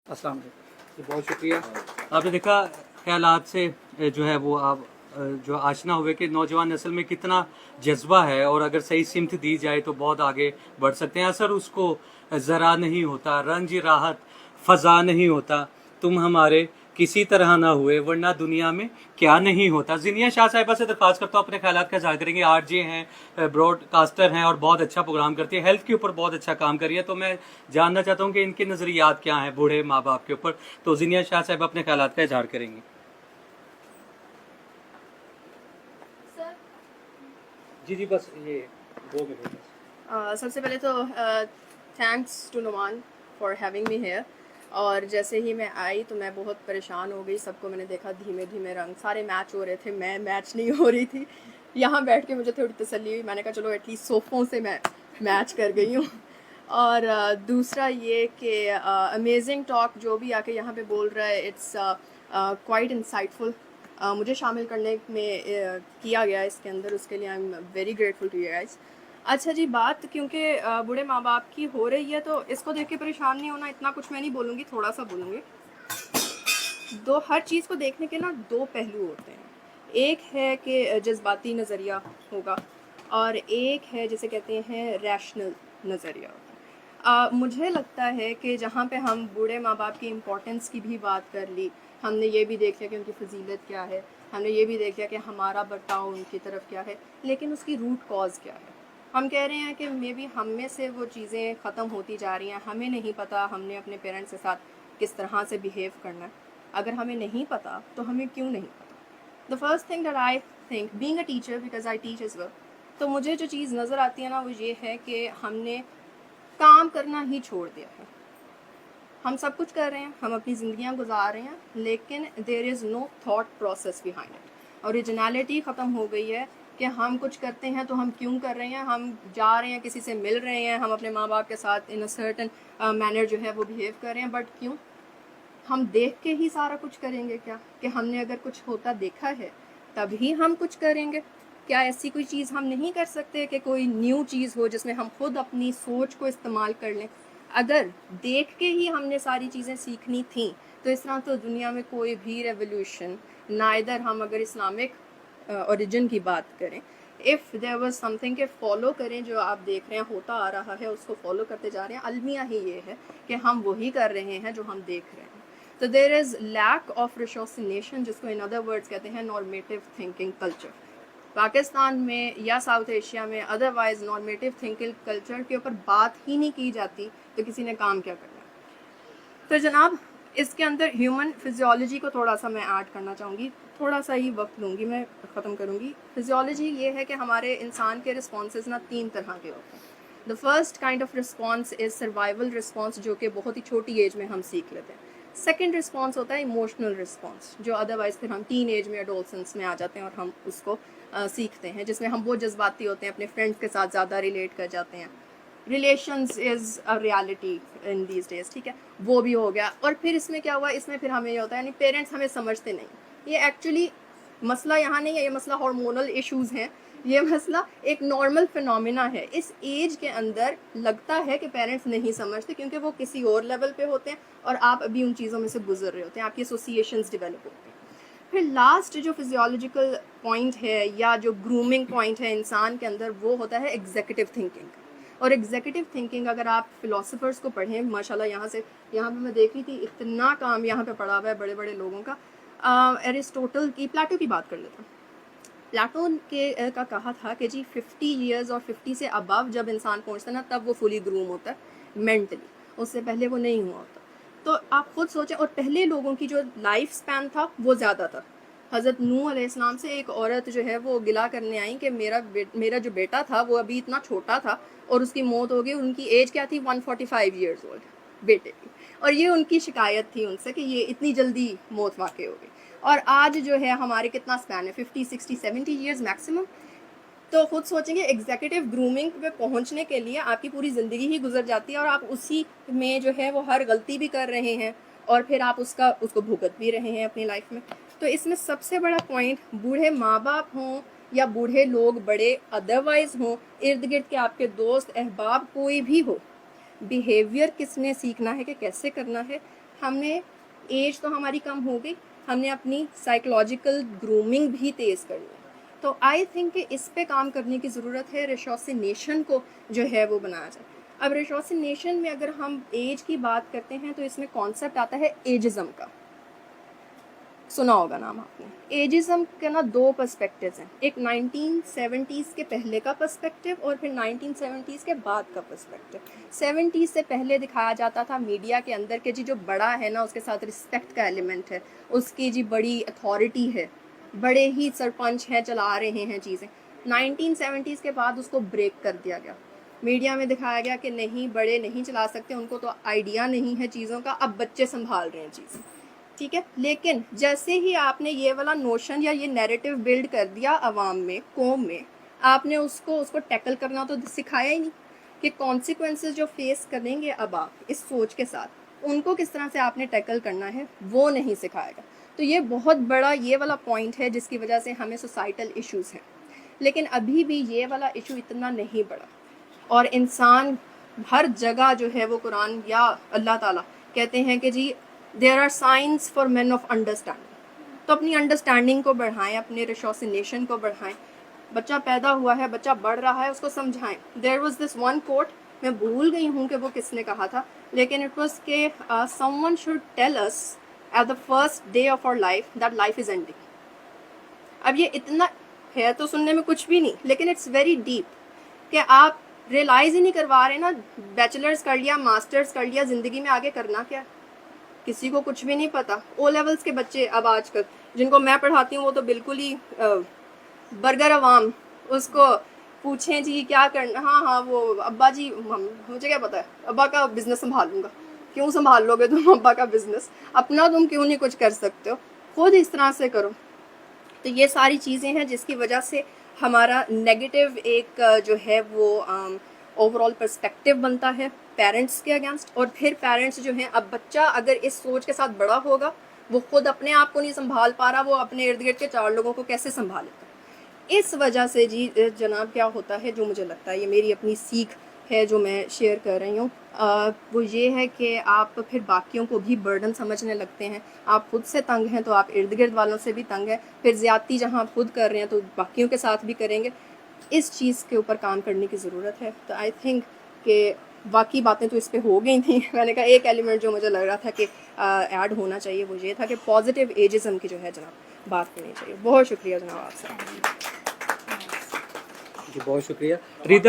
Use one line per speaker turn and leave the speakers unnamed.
अस्सलाम वालेकुम। बहुत शुक्रिया।
आपने देखा ख्यालात से जो है वो आप जो आशना हुए कि नौजवान नस्ल में कितना जज्बा है और अगर सही सिमत दी जाए तो बहुत आगे बढ़ सकते हैं। असर उसको ज़रा नहीं होता, रंज राहत फ़ज़ा नहीं होता, तुम हमारे किसी तरह ना हुए वरना दुनिया में क्या नहीं होता। ज़िनिया शाह साहिबा से दरख्वास्त करता हूँ अपने ख्यालात का इज़हार करेंगे। आरजे हैं, ब्रॉडकास्टर हैं और बहुत अच्छा प्रोग्राम करती है, हेल्थ के ऊपर बहुत अच्छा काम कर रही है। तो मैं जानना चाहता हूँ कि इनके नज़रियात क्या हैं बूढ़े माँ बाप के ऊपर। तो ज़िनिया शाह साहिबा अपने ख्यालात का इज़हार करेंगे। जी बस ये 2 मिनट।
सबसे पहले तो thanks to Numan for having me here. और जैसे ही मैं आई तो मैं बहुत परेशान हो गई। सबको मैंने देखा धीमे धीमे रंग सारे मैच हो रहे थे, मैं मैच नहीं हो रही थी। यहाँ बैठ के मुझे थोड़ी तसल्ली हुई, मैंने कहा चलो एटलीस्ट सोफ़ों से मैं मैच कर गई हूँ। और दूसरा ये कि अमेजिंग टॉक जो भी आके यहाँ पे बोल रहा है, इट्स क्वाइट इंसाइटफुल। मुझे शामिल करने में किया गया इसके अंदर, उसके लिए I am very grateful to you guys. अच्छा जी, बात क्योंकि बूढ़े माँ बाप की हो रही है तो इसको देख के परेशान नहीं होना। इतना कुछ मैं नहीं बोलूँगी, थोड़ा सा बोलूँगी। हर चीज़ को देखने के ना 2 पहलू होते हैं। एक है कि जज्बाती नज़रिया होगा और एक है जिसे कहते हैं रैशनल नज़रिया। मुझे लगता है कि जहाँ पे हम बूढ़े माँ बाप की इम्पोर्टेंस की भी बात कर ली, हमने ये भी देख लिया कि उनकी फजीलत क्या है, हमने ये भी देख लिया कि हमारा बर्ताव उनकी तरफ क्या है, लेकिन उसकी रूट कॉज क्या है। हम कह रहे हैं कि मे बी हम में से वो चीज़ें ख़त्म होती जा रही हैं, हमें नहीं पता हमने अपने पेरेंट्स के साथ किस तरह से बिहेव करना है। अगर हमें नहीं पता तो हमें क्यों नहीं पता। The first thing that I think being a teacher, because I teach as well, तो मुझे जो चीज़ नज़र आती है ना वो ये है कि हमने काम करना ही छोड़ दिया है। हम सब कुछ कर रहे हैं, हम अपनी ज़िंदगियां गुजार रहे हैं, लेकिन there is no thought process behind it. Originality ख़त्म हो गई है कि हम कुछ करते हैं तो हम क्यों कर रहे हैं। हम जा रहे हैं, किसी से मिल रहे हैं, हम अपने माँ बाप के साथ इन अ सर्टन मैनर जो है वो बिहेव कर रहे हैं, बट क्यों? हम देख के ही सारा कुछ करेंगे क्या? कि हमने अगर कुछ होता देखा है तभी हम कुछ करेंगे? क्या ऐसी कोई चीज़ हम नहीं कर सकते कि कोई न्यू चीज़ हो जिसमें हम खुद अपनी सोच को इस्तेमाल कर लें? अगर देख के ही हमने सारी चीज़ें सीखनी थी तो इस तरह तो दुनिया में कोई भी रेवोल्यूशन, नाइदर हम अगर इस्लामिक ओरिजिन की बात करें, इफ़ देयर वाज समथिंग के फॉलो करें, जो आप देख रहे हैं होता आ रहा है उसको फॉलो करते जा रहे हैं, अलमिया ही ये है कि हम वही कर रहे हैं जो हम देख रहे हैं। तो देयर इज़ लैक ऑफ रिशोसिनेशन, जिसको इन अदर वर्ड्स कहते हैं नॉर्मेटिव थिंकिंग कल्चर। पाकिस्तान में या साउथ एशिया में अदरवाइज नॉर्मेटिव थिंकिंग कल्चर के ऊपर बात ही नहीं की जाती, तो किसी ने काम क्या करना। तो जनाब, इसके अंदर ह्यूमन फिजियोलॉजी को थोड़ा सा मैं ऐड करना चाहूँगी, थोड़ा सा ही वक्त लूँगी, मैं ख़त्म करूँगी। फिजियोलॉजी ये है कि हमारे इंसान के रिस्पॉन्सेज ना 3 तरह के होते हैं। The first kind of response is survival response, जो कि बहुत ही छोटी एज में हम सीख लेते हैं। सेकेंड रिस्पॉन्स होता है इमोशनल रिस्पॉन्स, जो अदरवाइज़ फिर हम टीन एज में, एडोलसेंस में आ जाते हैं और हम उसको सीखते हैं, जिसमें हम बहुत जज्बाती होते हैं, अपने फ्रेंड्स के साथ ज़्यादा रिलेट कर जाते हैं। Relations is a reality in these days, ठीक है, वो भी हो गया। और फिर इसमें क्या हुआ, इसमें फिर हमें ये होता है यानी पेरेंट्स हमें समझते नहीं। ये एक्चुअली मसला यहाँ नहीं है, ये मसला हार्मोनल इश्यूज़ हैं, ये मसला एक नॉर्मल फिनोमिना है। इस एज के अंदर लगता है कि पेरेंट्स नहीं समझते क्योंकि वो किसी और लेवल पे होते हैं और आप अभी उन चीज़ों में से गुजर रहे होते हैं, आपकी एसोसिएशंस डेवलप होते हैं। फिर लास्ट जो फिजियोलॉजिकल पॉइंट है या जो ग्रूमिंग पॉइंट है इंसान के अंदर, वो होता है एग्जीक्यूटिव थिंकिंग। और एग्जीक्यूटिव थिंकिंग अगर आप फिलोसफर्स को पढ़ें, माशाल्लाह यहाँ पे मैं देख रही थी इतना काम यहाँ पे पढ़ा हुआ है बड़े बड़े लोगों का। एरिस्टोटल की, प्लेटो की बात कर लेते हैं। प्लेटो के का कहा था कि जी 50 ईयर्स और 50 से अबव जब इंसान पहुँचता है ना, तब वो फुली ग्रूम होता है मेंटली, उससे पहले वो नहीं हुआ होता। तो आप खुद सोचें, और पहले लोगों की जो लाइफ स्पैन था वो ज़्यादा था। हज़रत नूह अलैहिस्सलाम से एक औरत जो है वो गिला करने आई कि मेरा जो बेटा था वो अभी इतना छोटा था और उसकी मौत हो गई। उनकी एज क्या थी? 145 ईयर्स ओल्ड बेटे की। और ये उनकी शिकायत थी उनसे कि ये इतनी जल्दी मौत वाक़ई हो गई। और आज जो है हमारे कितना स्पैन है? 50, 60, 70 ईयर्स मैक्सिमम। तो खुद सोचेंगे एग्जीक्यूटिव ग्रूमिंग पे पहुंचने के लिए आपकी पूरी ज़िंदगी ही गुजर जाती है और आप उसी में जो है वो हर गलती भी कर रहे हैं और फिर आप उसको भुगत भी रहे हैं अपनी लाइफ में। तो इसमें सबसे बड़ा पॉइंट, बूढ़े माँ बाप हों या बूढ़े लोग बड़े अदरवाइज़ हों, इर्द गिर्द के आपके दोस्त अहबाब कोई भी हो, बिहेवियर किसने सीखना है कि कैसे करना है, हमने एज तो हमारी कम हो गई, हमने अपनी साइकोलॉजिकल ग्रूमिंग भी तेज़ करनी है। तो आई थिंक कि इस पे काम करने की ज़रूरत है, रेशोसिनेशन को जो है वो बनाया जाए। अब रेशोसिनेशन में अगर हम एज की बात करते हैं तो इसमें कॉन्सेप्ट आता है एजिज़म का, सुना होगा नाम आपने। एजिज़म के ना दो पर्सपेक्टिव्स हैं, एक 1970s के पहले का पर्सपेक्टिव और फिर 1970s के बाद का पर्सपेक्टिव। 70s से पहले दिखाया जाता था मीडिया के अंदर के जी जो बड़ा है ना उसके साथ रिस्पेक्ट का एलिमेंट है, उसकी जी बड़ी अथॉरिटी है, बड़े ही सरपंच हैं, चला रहे हैं चीज़ें। 1970s के बाद उसको ब्रेक कर दिया गया, मीडिया में दिखाया गया कि नहीं बड़े नहीं चला सकते, उनको तो आइडिया नहीं है चीज़ों का, अब बच्चे संभाल रहे हैं चीज़ें, ठीक है। लेकिन जैसे ही आपने ये वाला नोशन या ये नैरेटिव बिल्ड कर दिया अवाम में, कौम में, आपने उसको टैकल करना तो सिखाया ही नहीं कि कॉन्सिक्वेंसेस जो फेस करेंगे अब आप इस सोच के साथ, उनको किस तरह से आपने टैकल करना है वो नहीं सिखाएगा। तो ये बहुत बड़ा ये वाला पॉइंट है जिसकी वजह से हमें सोसाइटल इश्यूज़ हैं। लेकिन अभी भी ये वाला इशू इतना नहीं बढ़ा और इंसान हर जगह जो है वो कुरान या अल्लाह ताला कहते हैं कि जी there are signs for men of understanding. तो अपनी अंडरस्टैंडिंग को बढ़ाएं, अपने रेशोसिनेशन को बढ़ाएं। बच्चा पैदा हुआ है, बच्चा बढ़ रहा है, उसको समझाएं। There was this one quote, मैं भूल गई हूँ कि वो किसने कहा था, लेकिन इट वाज के someone should tell us at the first day of our life that life is ending. अब ये इतना है तो सुनने में कुछ भी नहीं, लेकिन इट्स वेरी डीप कि आप रियलाइज़ ही नहीं करवा रहे ना, बैचलर्स कर लिया, मास्टर्स कर लिया, ज़िंदगी में आगे करना क्या, किसी को कुछ भी नहीं पता। ओ लेवल्स के बच्चे अब आजकल जिनको मैं पढ़ाती हूँ वो तो बिल्कुल ही बर्गर अवाम, उसको पूछें जी क्या करना, हाँ वो अब्बा जी मुझे क्या पता है, अब्बा का बिज़नेस संभालूंगा। क्यों संभाल लोगे तुम अब्बा का बिज़नेस, अपना तुम क्यों नहीं कुछ कर सकते हो, खुद इस तरह से करो। तो ये सारी चीज़ें हैं जिसकी वजह से हमारा नेगेटिव एक जो है वो ओवरऑल पर्सपेक्टिव बनता है पेरेंट्स के अगेंस्ट। और फिर पेरेंट्स जो हैं, अब बच्चा अगर इस सोच के साथ बड़ा होगा, वो खुद अपने आप को नहीं संभाल पा रहा, वो अपने इर्द गिर्द के 4 लोगों को कैसे संभालेगा। इस वजह से जी जनाब क्या होता है, जो मुझे लगता है ये मेरी अपनी सीख है जो मैं शेयर कर रही हूँ, वो ये है कि आप फिर बाकियों को भी बर्डन समझने लगते हैं। आप खुद से तंग हैं तो आप इर्द गिर्द वालों से भी तंग हैं, फिर ज़्यादती जहाँ आप खुद कर रहे हैं तो बाकियों के साथ भी करेंगे। इस चीज़ के ऊपर काम करने की ज़रूरत है। तो आई थिंक कि बाकी बातें तो इस पे हो गई थी, मैंने कहा एक एलिमेंट जो मुझे लग रहा था कि ऐड होना चाहिए वो ये था कि पॉजिटिव एजिज़म की जो है जनाब बात करनी चाहिए। बहुत शुक्रिया जनाब आपसे।
जी बहुत शुक्रिया रिदा।